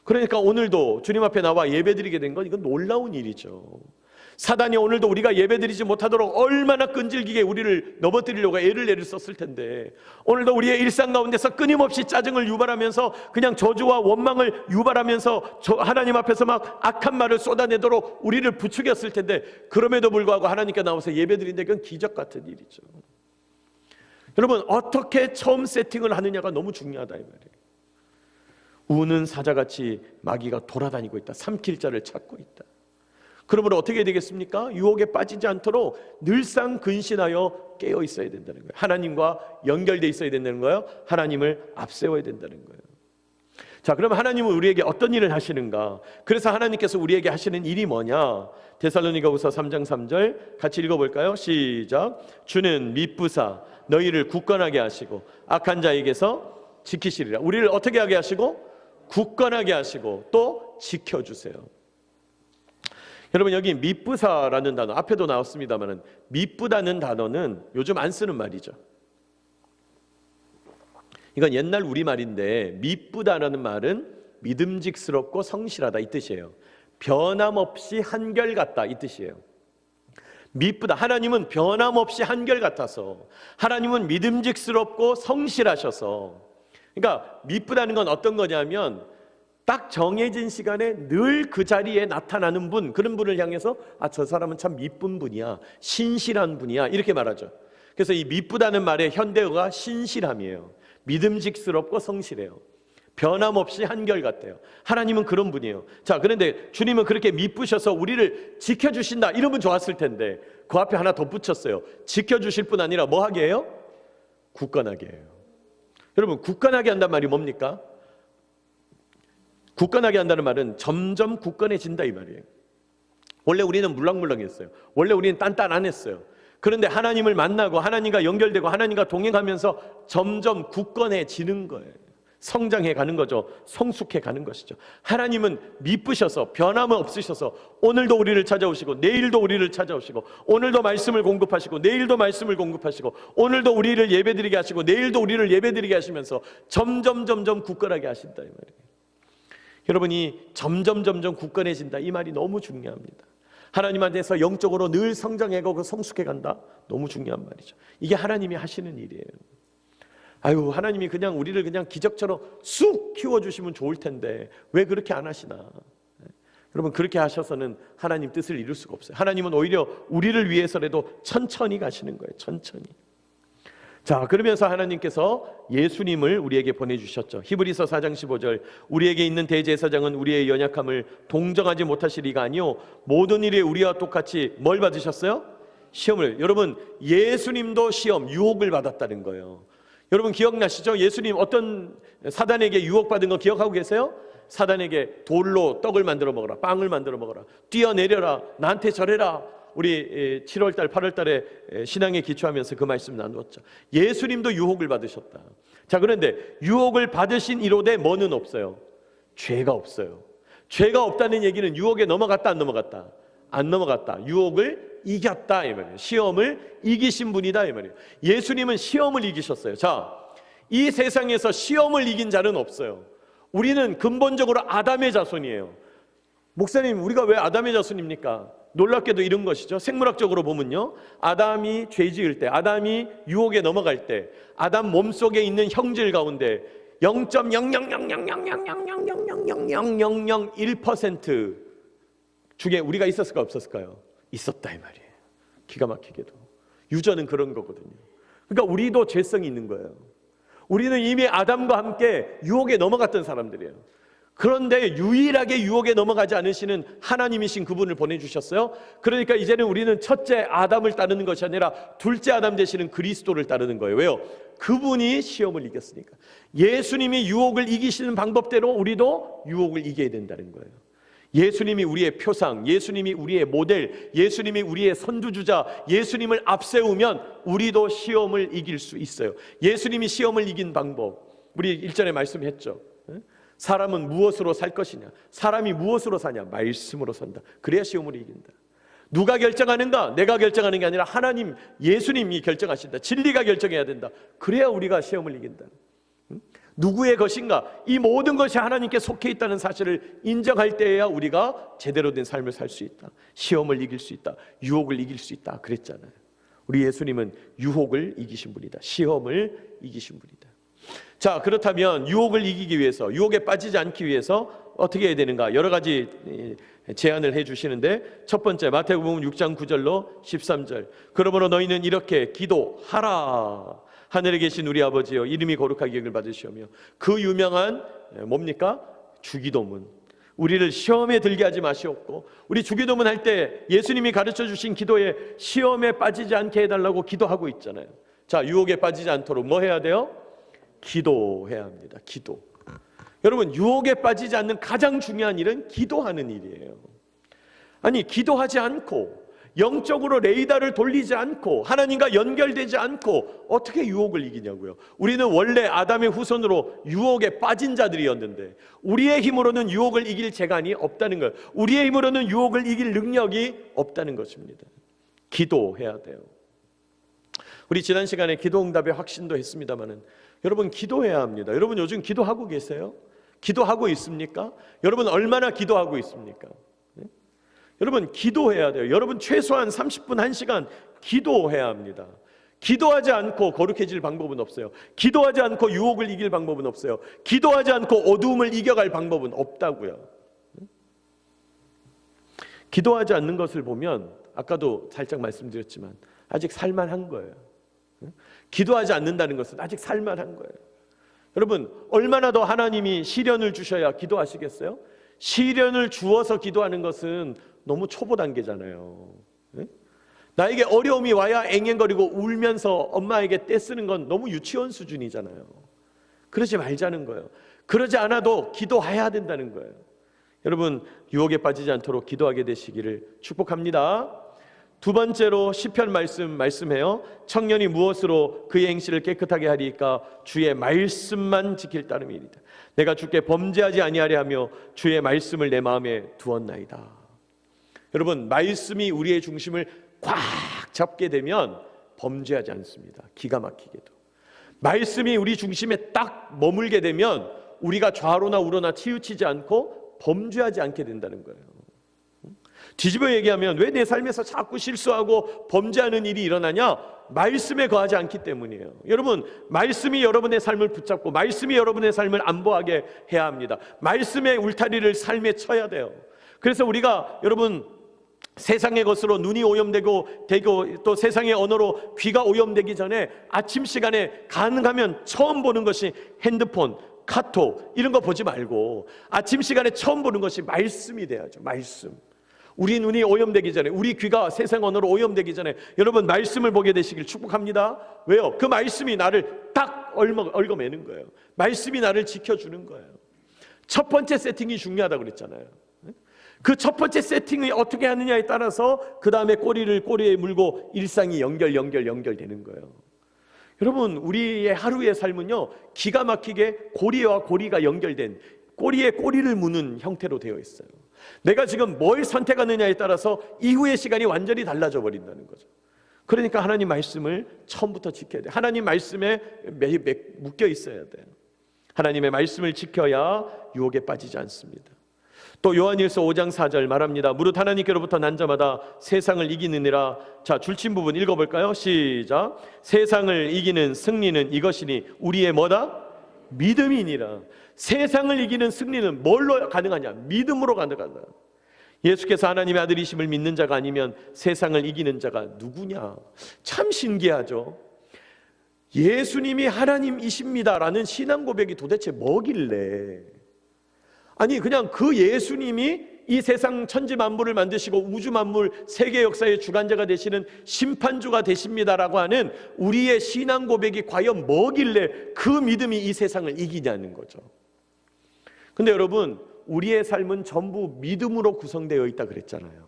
[SPEAKER 1] 그러니까 오늘도 주님 앞에 나와 예배드리게 된 건 이건 놀라운 일이죠. 사단이 오늘도 우리가 예배드리지 못하도록 얼마나 끈질기게 우리를 넘어뜨리려고 애를 썼을 텐데 오늘도 우리의 일상 가운데서 끊임없이 짜증을 유발하면서 그냥 저주와 원망을 유발하면서 하나님 앞에서 막 악한 말을 쏟아내도록 우리를 부추겼을 텐데 그럼에도 불구하고 하나님께 나와서 예배드린다. 그건 기적 같은 일이죠. 여러분 어떻게 처음 세팅을 하느냐가 너무 중요하다 이 말이에요. 우는 사자같이 마귀가 돌아다니고 있다. 삼킬 자를 찾고 있다. 그러므로 어떻게 되겠습니까? 유혹에 빠지지 않도록 늘상 근신하여 깨어 있어야 된다는 거예요. 하나님과 연결되어 있어야 된다는 거예요. 하나님을 앞세워야 된다는 거예요. 자, 그럼 하나님은 우리에게 어떤 일을 하시는가? 그래서 하나님께서 우리에게 하시는 일이 뭐냐? 데살로니가후서 3장 3절 같이 읽어볼까요? 시작. 주는 미쁘사 너희를 굳건하게 하시고 악한 자에게서 지키시리라. 우리를 어떻게 하게 하시고? 굳건하게 하시고 또 지켜주세요. 여러분, 여기 미쁘사라는 단어 앞에도 나왔습니다만 미쁘다는 단어는 요즘 안 쓰는 말이죠. 이건 옛날 우리말인데 미쁘다라는 말은 믿음직스럽고 성실하다 이 뜻이에요. 변함없이 한결같다 이 뜻이에요. 미쁘다, 하나님은 변함없이 한결같아서, 하나님은 믿음직스럽고 성실하셔서. 그러니까 미쁘다는 건 어떤 거냐면 딱 정해진 시간에 늘 그 자리에 나타나는 분, 그런 분을 향해서 아, 저 사람은 참 미쁜 분이야, 신실한 분이야 이렇게 말하죠. 그래서 이 미쁘다는 말의 현대어가 신실함이에요. 믿음직스럽고 성실해요. 변함없이 한결같아요. 하나님은 그런 분이에요. 자, 그런데 주님은 그렇게 미쁘셔서 우리를 지켜주신다 이러면 좋았을 텐데 그 앞에 하나 덧붙였어요. 지켜주실 뿐 아니라 뭐 하게 해요? 굳건하게 해요. 여러분, 굳건하게 한단 말이 뭡니까? 굳건하게 한다는 말은 점점 굳건해진다 이 말이에요. 원래 우리는 물렁물렁했어요. 원래 우리는 단단안했어요. 그런데 하나님을 만나고 하나님과 연결되고 하나님과 동행하면서 점점 굳건해지는 거예요. 성장해 가는 거죠. 성숙해 가는 것이죠. 하나님은 미쁘셔서 변함은 없으셔서 오늘도 우리를 찾아오시고 내일도 우리를 찾아오시고 오늘도 말씀을 공급하시고 내일도 말씀을 공급하시고 오늘도 우리를 예배드리게 하시고 내일도 우리를 예배드리게 하시면서 점점 굳건하게 하신다 이 말이에요. 여러분이 점점 굳건해진다 이 말이 너무 중요합니다. 하나님한테서 영적으로 늘 성장해가고 성숙해간다. 너무 중요한 말이죠. 이게 하나님이 하시는 일이에요. 아유, 하나님이 그냥 우리를 그냥 기적처럼 쑥 키워주시면 좋을 텐데 왜 그렇게 안 하시나? 여러분, 그렇게 하셔서는 하나님 뜻을 이룰 수가 없어요. 하나님은 오히려 우리를 위해서라도 천천히 가시는 거예요. 천천히. 자, 그러면서 하나님께서 예수님을 우리에게 보내주셨죠. 히브리서 4장 15절 우리에게 있는 대제사장은 우리의 연약함을 동정하지 못하실 이가 아니요 모든 일에 우리와 똑같이 뭘 받으셨어요? 시험을. 여러분, 예수님도 시험, 유혹을 받았다는 거예요. 여러분 기억나시죠? 예수님 어떤 사단에게 유혹받은 거 기억하고 계세요? 사단에게 돌로 떡을 만들어 먹어라, 빵을 만들어 먹어라, 뛰어내려라, 나한테 절해라. 우리 7월달 8월달에 신앙에 기초하면서 그 말씀 나누었죠. 예수님도 유혹을 받으셨다. 자, 그런데 유혹을 받으신 이로되 뭐는 없어요? 죄가 없어요. 죄가 없다는 얘기는 유혹에 넘어갔다 안 넘어갔다? 안 넘어갔다. 유혹을 이겼다 이 말이에요. 시험을 이기신 분이다 이 말이에요. 예수님은 시험을 이기셨어요. 자, 이 세상에서 시험을 이긴 자는 없어요. 우리는 근본적으로 아담의 자손이에요. 목사님, 우리가 왜 아담의 자손입니까? 놀랍게도 이런 것이죠. 생물학적으로 보면요, 아담이 죄 지을 때, 아담이 유혹에 넘어갈 때 아담 몸속에 있는 형질 가운데 0.0000000000001% 중에 우리가 있었을까 없었을까요? 있었다 이 말이에요. 기가 막히게도 유전은 그런 거거든요. 그러니까 우리도 죄성이 있는 거예요. 우리는 이미 아담과 함께 유혹에 넘어갔던 사람들이에요. 그런데 유일하게 유혹에 넘어가지 않으시는 하나님이신 그분을 보내주셨어요. 그러니까 이제는 우리는 첫째 아담을 따르는 것이 아니라 둘째 아담 되시는 그리스도를 따르는 거예요. 왜요? 그분이 시험을 이겼으니까. 예수님이 유혹을 이기시는 방법대로 우리도 유혹을 이겨야 된다는 거예요. 예수님이 우리의 표상, 예수님이 우리의 모델, 예수님이 우리의 선두주자, 예수님을 앞세우면 우리도 시험을 이길 수 있어요. 예수님이 시험을 이긴 방법, 우리 1절에 말씀했죠. 사람은 무엇으로 살 것이냐? 사람이 무엇으로 사냐? 말씀으로 산다. 그래야 시험을 이긴다. 누가 결정하는가? 내가 결정하는 게 아니라 하나님, 예수님이 결정하신다. 진리가 결정해야 된다. 그래야 우리가 시험을 이긴다. 누구의 것인가? 이 모든 것이 하나님께 속해 있다는 사실을 인정할 때에야 우리가 제대로 된 삶을 살 수 있다. 시험을 이길 수 있다. 유혹을 이길 수 있다. 그랬잖아요. 우리 예수님은 유혹을 이기신 분이다. 시험을 이기신 분이다. 자, 그렇다면 유혹을 이기기 위해서, 유혹에 빠지지 않기 위해서 어떻게 해야 되는가? 여러 가지 제안을 해주시는데, 첫 번째 마태복음 6장 9절로 13절 그러므로 너희는 이렇게 기도하라. 하늘에 계신 우리 아버지여, 이름이 거룩하게 여김을 받으시오며. 그 유명한 뭡니까? 주기도문. 우리를 시험에 들게 하지 마시옵고, 우리 주기도문 할 때 예수님이 가르쳐 주신 기도에 시험에 빠지지 않게 해달라고 기도하고 있잖아요. 자, 유혹에 빠지지 않도록 뭐 해야 돼요? 기도해야 합니다. 기도. 여러분, 유혹에 빠지지 않는 가장 중요한 일은 기도하는 일이에요. 아니, 기도하지 않고 영적으로 레이더를 돌리지 않고 하나님과 연결되지 않고 어떻게 유혹을 이기냐고요. 우리는 원래 아담의 후손으로 유혹에 빠진 자들이었는데 우리의 힘으로는 유혹을 이길 재간이 없다는 거예요. 우리의 힘으로는 유혹을 이길 능력이 없다는 것입니다. 기도해야 돼요. 우리 지난 시간에 기도응답의 확신도 했습니다마는 여러분, 기도해야 합니다. 여러분, 요즘 기도하고 계세요? 기도하고 있습니까? 여러분, 얼마나 기도하고 있습니까? 여러분, 기도해야 돼요. 여러분, 최소한 30분, 1시간 기도해야 합니다. 기도하지 않고 거룩해질 방법은 없어요. 기도하지 않고 유혹을 이길 방법은 없어요. 기도하지 않고 어두움을 이겨갈 방법은 없다고요. 기도하지 않는 것을 보면 아까도 살짝 말씀드렸지만 아직 살만한 거예요. 기도하지 않는다는 것은 아직 살만한 거예요. 여러분, 얼마나 더 하나님이 시련을 주셔야 기도하시겠어요? 시련을 주어서 기도하는 것은 너무 초보 단계잖아요. 나에게 어려움이 와야 앵앵거리고 울면서 엄마에게 떼쓰는 건 너무 유치원 수준이잖아요. 그러지 말자는 거예요. 그러지 않아도 기도해야 된다는 거예요. 여러분, 유혹에 빠지지 않도록 기도하게 되시기를 축복합니다. 두 번째로 시편 말씀해요. 청년이 무엇으로 그의 행실을 깨끗하게 하리까? 주의 말씀만 지킬 따름이리다. 내가 주께 범죄하지 아니하려 하며 주의 말씀을 내 마음에 두었나이다. 여러분, 말씀이 우리의 중심을 꽉 잡게 되면 범죄하지 않습니다. 기가 막히게도. 말씀이 우리 중심에 딱 머물게 되면 우리가 좌로나 우로나 치우치지 않고 범죄하지 않게 된다는 거예요. 뒤집어 얘기하면 왜 내 삶에서 자꾸 실수하고 범죄하는 일이 일어나냐? 말씀에 거하지 않기 때문이에요. 여러분, 말씀이 여러분의 삶을 붙잡고 말씀이 여러분의 삶을 안보하게 해야 합니다. 말씀의 울타리를 삶에 쳐야 돼요. 그래서 우리가 여러분, 세상의 것으로 눈이 오염되고 또 세상의 언어로 귀가 오염되기 전에 아침 시간에 가능하면 처음 보는 것이 핸드폰, 카톡 이런 거 보지 말고 아침 시간에 처음 보는 것이 말씀이 돼야죠. 말씀. 우리 눈이 오염되기 전에, 우리 귀가 세상 언어로 오염되기 전에 여러분, 말씀을 보게 되시길 축복합니다. 왜요? 그 말씀이 나를 딱 얽어매는 거예요. 말씀이 나를 지켜주는 거예요. 첫 번째 세팅이 중요하다고 그랬잖아요. 그 첫 번째 세팅을 어떻게 하느냐에 따라서 그 다음에 꼬리에 물고 일상이 연결되는 거예요. 여러분, 우리의 하루의 삶은요, 기가 막히게 고리와 고리가 연결된, 꼬리에 꼬리를 무는 형태로 되어 있어요. 내가 지금 뭘 선택하느냐에 따라서 이후의 시간이 완전히 달라져 버린다는 거죠. 그러니까 하나님 말씀을 처음부터 지켜야 돼요. 하나님 말씀에 묶여 있어야 돼요. 하나님의 말씀을 지켜야 유혹에 빠지지 않습니다. 또 요한일서 5장 4절 말합니다. 무릇 하나님께로부터 난 자마다 세상을 이기느니라. 자, 줄친 부분 읽어볼까요? 시작. 세상을 이기는 승리는 이것이니 우리의 뭐다? 믿음이니라. 세상을 이기는 승리는 뭘로 가능하냐? 믿음으로 가능하다. 예수께서 하나님의 아들이심을 믿는 자가 아니면 세상을 이기는 자가 누구냐? 참 신기하죠. 예수님이 하나님이십니다라는 신앙 고백이 도대체 뭐길래? 아니, 그냥 그 예수님이 이 세상 천지 만물을 만드시고 우주 만물 세계 역사의 주관자가 되시는 심판주가 되십니다라고 하는 우리의 신앙 고백이 과연 뭐길래 그 믿음이 이 세상을 이기냐는 거죠. 근데 여러분, 우리의 삶은 전부 믿음으로 구성되어 있다 그랬잖아요.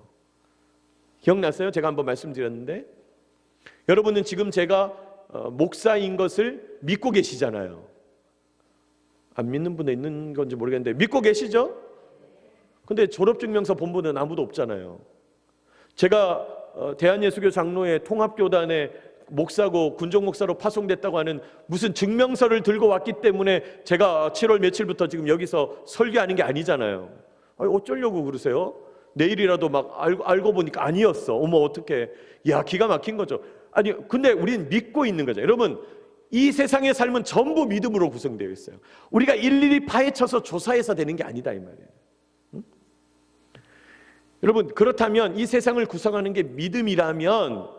[SPEAKER 1] 기억나세요? 제가 한번 말씀드렸는데, 여러분은 지금 제가 목사인 것을 믿고 계시잖아요. 안 믿는 분도 있는 건지 모르겠는데 믿고 계시죠? 근데 졸업증명서 본 분은 아무도 없잖아요. 제가 대한예수교 장로회 통합교단의 목사고 군종목사로 파송됐다고 하는 무슨 증명서를 들고 왔기 때문에 제가 7월 며칠부터 지금 여기서 설교하는 게 아니잖아요. 아니, 어쩌려고 그러세요? 내일이라도 막 알고 보니까 아니었어. 어머, 어떡해. 야, 기가 막힌 거죠. 아니, 근데 우린 믿고 있는 거죠. 여러분, 이 세상의 삶은 전부 믿음으로 구성되어 있어요. 우리가 일일이 파헤쳐서 조사해서 되는 게 아니다 이 말이에요. 응? 여러분, 그렇다면 이 세상을 구성하는 게 믿음이라면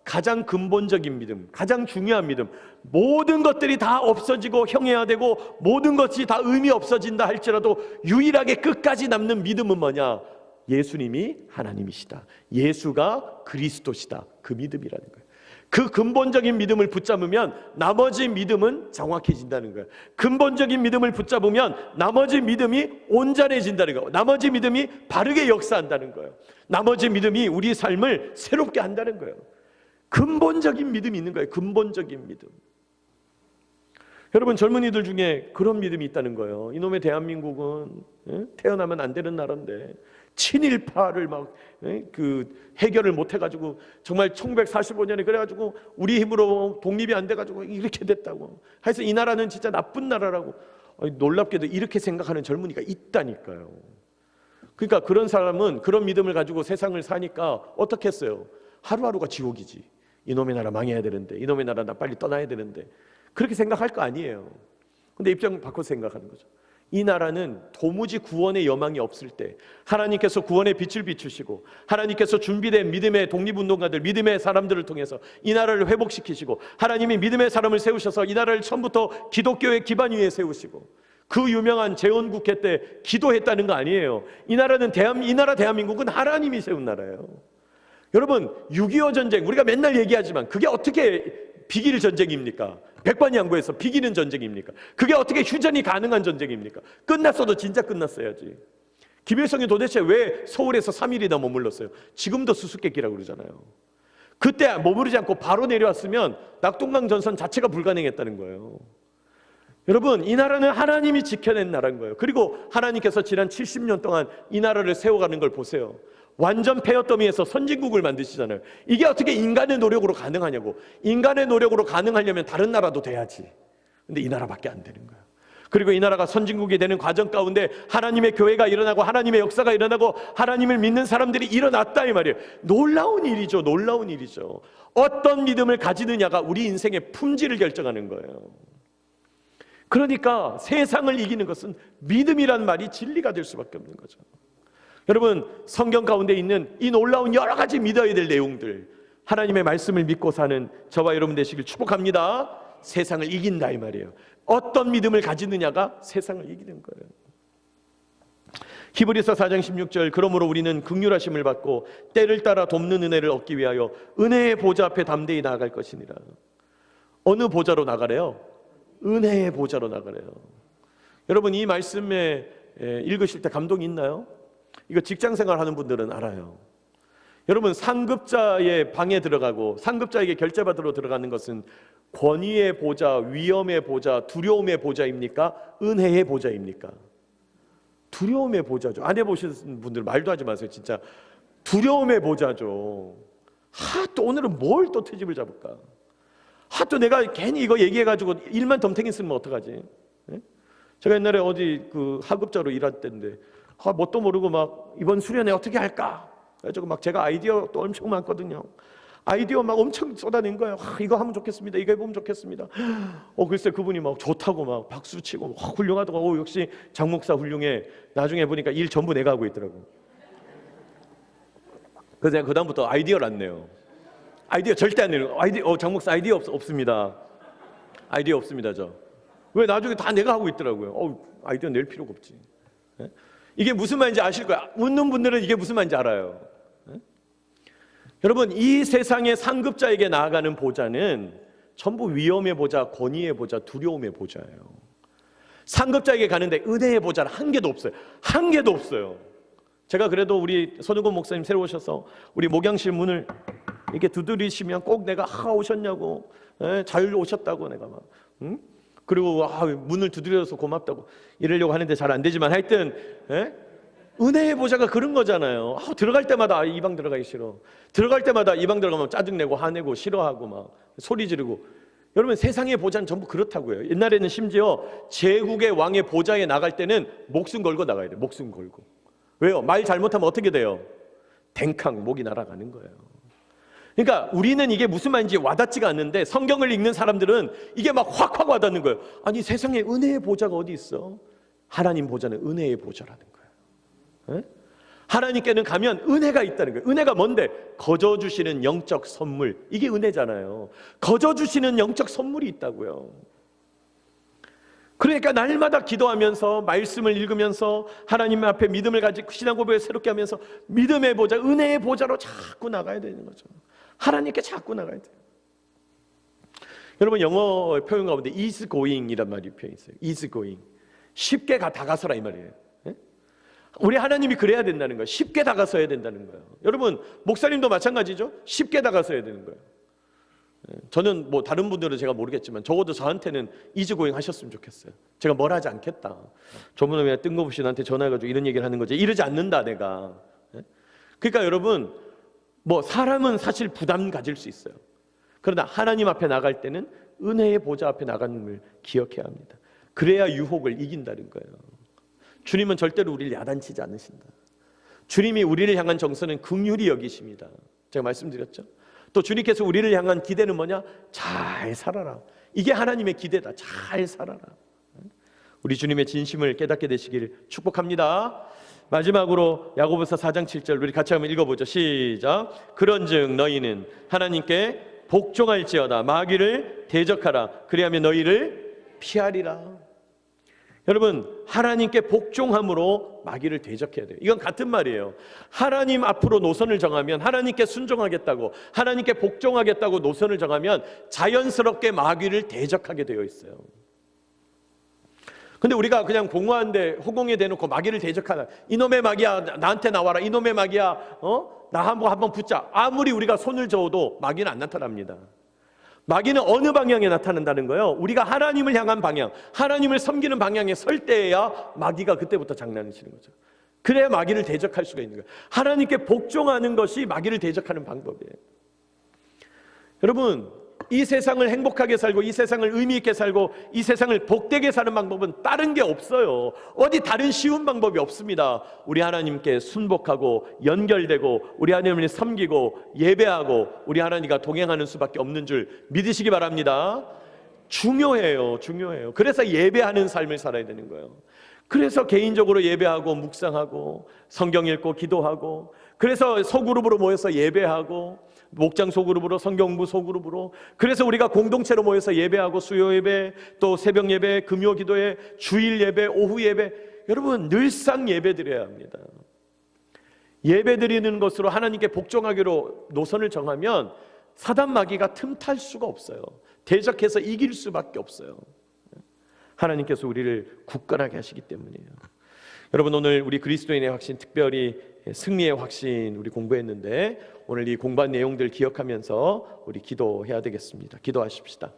[SPEAKER 1] 가장 근본적인 믿음, 가장 중요한 믿음, 모든 것들이 다 없어지고 형해화되고 모든 것이 다 의미 없어진다 할지라도 유일하게 끝까지 남는 믿음은 뭐냐? 예수님이 하나님이시다, 예수가 그리스도시다, 그 믿음이라는 거예요. 그 근본적인 믿음을 붙잡으면 나머지 믿음은 정확해진다는 거예요. 근본적인 믿음을 붙잡으면 나머지 믿음이 온전해진다는 거예요. 나머지 믿음이 바르게 역사한다는 거예요. 나머지 믿음이 우리 삶을 새롭게 한다는 거예요. 근본적인 믿음이 있는 거예요. 근본적인 믿음. 여러분, 젊은이들 중에 그런 믿음이 있다는 거예요. 이놈의 대한민국은 태어나면 안 되는 나라인데 친일파를 막 해결을 못 해가지고 정말 1945년에 그래가지고 우리 힘으로 독립이 안 돼가지고 이렇게 됐다고 해서 이 나라는 진짜 나쁜 나라라고 놀랍게도 이렇게 생각하는 젊은이가 있다니까요. 그러니까 그런 사람은 그런 믿음을 가지고 세상을 사니까 어떻게 했어요? 하루하루가 지옥이지. 이놈의 나라 망해야 되는데, 이놈의 나라 나 빨리 떠나야 되는데, 그렇게 생각할 거 아니에요. 근데 입장 바꿔 생각하는 거죠. 이 나라는 도무지 구원의 여망이 없을 때 하나님께서 구원의 빛을 비추시고 하나님께서 준비된 믿음의 독립운동가들, 믿음의 사람들을 통해서 이 나라를 회복시키시고 하나님이 믿음의 사람을 세우셔서 이 나라를 처음부터 기독교의 기반 위에 세우시고 그 유명한 재헌국회 때 기도했다는 거 아니에요. 이 나라는 이 나라 대한민국은 하나님이 세운 나라예요. 여러분, 6.25 전쟁 우리가 맨날 얘기하지만 그게 어떻게 비길 전쟁입니까? 백반양구에서 비기는 전쟁입니까? 그게 어떻게 휴전이 가능한 전쟁입니까? 끝났어도 진짜 끝났어야지. 김일성이 도대체 왜 서울에서 3일이나 머물렀어요? 지금도 수수께끼라고 그러잖아요. 그때 머무르지 않고 바로 내려왔으면 낙동강 전선 자체가 불가능했다는 거예요. 여러분, 이 나라는 하나님이 지켜낸 나라인 거예요. 그리고 하나님께서 지난 70년 동안 이 나라를 세워가는 걸 보세요. 완전 폐허더미에서 선진국을 만드시잖아요. 이게 어떻게 인간의 노력으로 가능하냐고. 인간의 노력으로 가능하려면 다른 나라도 돼야지. 근데 이 나라밖에 안 되는 거예요. 그리고 이 나라가 선진국이 되는 과정 가운데 하나님의 교회가 일어나고 하나님의 역사가 일어나고 하나님을 믿는 사람들이 일어났다 이 말이에요. 놀라운 일이죠. 놀라운 일이죠. 어떤 믿음을 가지느냐가 우리 인생의 품질을 결정하는 거예요. 그러니까 세상을 이기는 것은 믿음이란 말이 진리가 될 수밖에 없는 거죠. 여러분, 성경 가운데 있는 이 놀라운 여러 가지 믿어야 될 내용들, 하나님의 말씀을 믿고 사는 저와 여러분 되시길 축복합니다. 세상을 이긴다 이 말이에요. 어떤 믿음을 가지느냐가 세상을 이기는 거예요. 히브리서 4장 16절, 그러므로 우리는 긍휼하심을 받고 때를 따라 돕는 은혜를 얻기 위하여 은혜의 보좌 앞에 담대히 나아갈 것이니라. 어느 보좌로 나가래요? 은혜의 보좌로 나가래요. 여러분, 이 말씀에 읽으실 때 감동이 있나요? 이거 직장생활 하는 분들은 알아요. 여러분, 상급자의 방에 들어가고 상급자에게 결제받으러 들어가는 것은 권위의 보좌, 위엄의 보좌, 두려움의 보좌입니까? 은혜의 보좌입니까? 두려움의 보좌죠. 안 해보신 분들 말도 하지 마세요. 진짜 두려움의 보좌죠. 또 오늘은 뭘 또 트집을 잡을까? 또 내가 괜히 이거 얘기해가지고 일만 덤탱이 쓰면 어떡하지? 제가 옛날에 어디 그 하급자로 일할 때인데 뭣도 모르고 막 이번 수련회 어떻게 할까? 그래가지고 막 제가 아이디어 또 엄청 많거든요. 아이디어 막 엄청 쏟아낸 거예요. 이거 하면 좋겠습니다. 이거 해보면 좋겠습니다. 글쎄 그분이 막 좋다고 막 박수 치고 훌륭하다고. 역시 장 목사 훌륭해. 나중에 보니까 일 전부 내가 하고 있더라고. 그래서 내가 그다음부터 아이디어를 안 내요. 아이디어 절대 안 내요. 장 목사 아이디어 없습니다. 아이디어 없습니다 저. 왜 나중에 다 내가 하고 있더라고요. 아이디어 낼 필요가 없지. 이게 무슨 말인지 아실 거야. 웃는 분들은 이게 무슨 말인지 알아요. 여러분, 이 세상의 상급자에게 나아가는 보좌는 전부 위엄의 보좌, 권위의 보좌, 두려움의 보좌예요. 상급자에게 가는데 은혜의 보좌는 한 개도 없어요. 한 개도 없어요. 제가 그래도 우리 손흥곤 목사님 새로 오셔서 우리 목양실 문을 이렇게 두드리시면 꼭 내가 오셨냐고, 잘 오셨다고 내가 막 그리고 문을 두드려서 고맙다고 이러려고 하는데 잘 안 되지만 하여튼 은혜의 보좌가 그런 거잖아요. 들어갈 때마다 이 방 들어가기 싫어. 들어갈 때마다 이 방 들어가면 짜증내고 화내고 싫어하고 막 소리 지르고. 여러분, 세상의 보좌는 전부 그렇다고요. 옛날에는 심지어 제국의 왕의 보좌에 나갈 때는 목숨 걸고 나가야 돼요. 목숨 걸고. 왜요? 말 잘못하면 어떻게 돼요? 댕캉 목이 날아가는 거예요. 그러니까 우리는 이게 무슨 말인지 와닿지가 않는데 성경을 읽는 사람들은 이게 막 확확 와닿는 거예요. 아니, 세상에 은혜의 보좌가 어디 있어? 하나님 보좌는 은혜의 보좌라는 거예요. 하나님께는 가면 은혜가 있다는 거예요. 은혜가 뭔데? 거저 주시는 영적 선물. 이게 은혜잖아요. 거저 주시는 영적 선물이 있다고요. 그러니까 날마다 기도하면서 말씀을 읽으면서 하나님 앞에 믿음을 가지고 신앙 고백을 새롭게 하면서 믿음의 보좌, 은혜의 보좌로 자꾸 나가야 되는 거죠. 하나님께 자꾸 나가야 돼요. 여러분 영어 표현 가운데 is going이란 말이 표현이 있어요. is going. 쉽게 다가서라 이 말이에요. 우리 하나님이 그래야 된다는 거예요. 쉽게 다가서야 된다는 거예요. 여러분 목사님도 마찬가지죠. 쉽게 다가서야 되는 거예요. 저는 뭐 다른 분들은 제가 모르겠지만 적어도 저한테는 이즈고잉 하셨으면 좋겠어요. 제가 뭘 하지 않겠다. 저번에 왜 뜬금없이 나한테 전화해가지고 이런 얘기를 하는 거지. 이러지 않는다 내가. 그러니까 여러분 뭐 사람은 사실 부담 가질 수 있어요. 그러나 하나님 앞에 나갈 때는 은혜의 보좌 앞에 나가는 걸 기억해야 합니다. 그래야 유혹을 이긴다는 거예요. 주님은 절대로 우리를 야단치지 않으신다. 주님이 우리를 향한 정서는 긍휼히 여기십니다. 제가 말씀드렸죠. 또 주님께서 우리를 향한 기대는 뭐냐? 잘 살아라. 이게 하나님의 기대다. 잘 살아라. 우리 주님의 진심을 깨닫게 되시길 축복합니다. 마지막으로 야고보서 4장 7절 우리 같이 한번 읽어보죠. 시작. 그런즉 너희는 하나님께 복종할지어다. 마귀를 대적하라. 그리하면 너희를 피하리라. 여러분 하나님께 복종함으로 마귀를 대적해야 돼요. 이건 같은 말이에요. 하나님 앞으로 노선을 정하면, 하나님께 순종하겠다고, 하나님께 복종하겠다고 노선을 정하면 자연스럽게 마귀를 대적하게 되어 있어요. 근데 우리가 그냥 공허한데 허공에 대놓고 마귀를 대적하다. 이놈의 마귀야 나한테 나와라. 이놈의 마귀야 나 한번 붙자. 아무리 우리가 손을 저어도 마귀는 안 나타납니다. 마귀는 어느 방향에 나타난다는 거예요? 우리가 하나님을 향한 방향, 하나님을 섬기는 방향에 설 때에야 마귀가 그때부터 장난을 치는 거죠. 그래야 마귀를 대적할 수가 있는 거예요. 하나님께 복종하는 것이 마귀를 대적하는 방법이에요. 여러분 이 세상을 행복하게 살고 이 세상을 의미 있게 살고 이 세상을 복되게 사는 방법은 다른 게 없어요. 어디 다른 쉬운 방법이 없습니다. 우리 하나님께 순복하고 연결되고 우리 하나님을 섬기고 예배하고 우리 하나님과 동행하는 수밖에 없는 줄 믿으시기 바랍니다. 중요해요. 중요해요. 그래서 예배하는 삶을 살아야 되는 거예요. 그래서 개인적으로 예배하고 묵상하고 성경 읽고 기도하고, 그래서 소그룹으로 모여서 예배하고, 목장 소그룹으로, 성경부 소그룹으로, 그래서 우리가 공동체로 모여서 예배하고 수요 예배, 또 새벽 예배, 금요 기도회, 주일 예배, 오후 예배, 여러분 늘상 예배 드려야 합니다. 예배 드리는 것으로 하나님께 복종하기로 노선을 정하면 사단 마귀가 틈탈 수가 없어요. 대적해서 이길 수밖에 없어요. 하나님께서 우리를 굳건하게 하시기 때문이에요. 여러분 오늘 우리 그리스도인의 확신, 특별히 승리의 확신 우리 공부했는데 오늘 이 공부한 내용들 기억하면서 우리 기도해야 되겠습니다. 기도하십시다.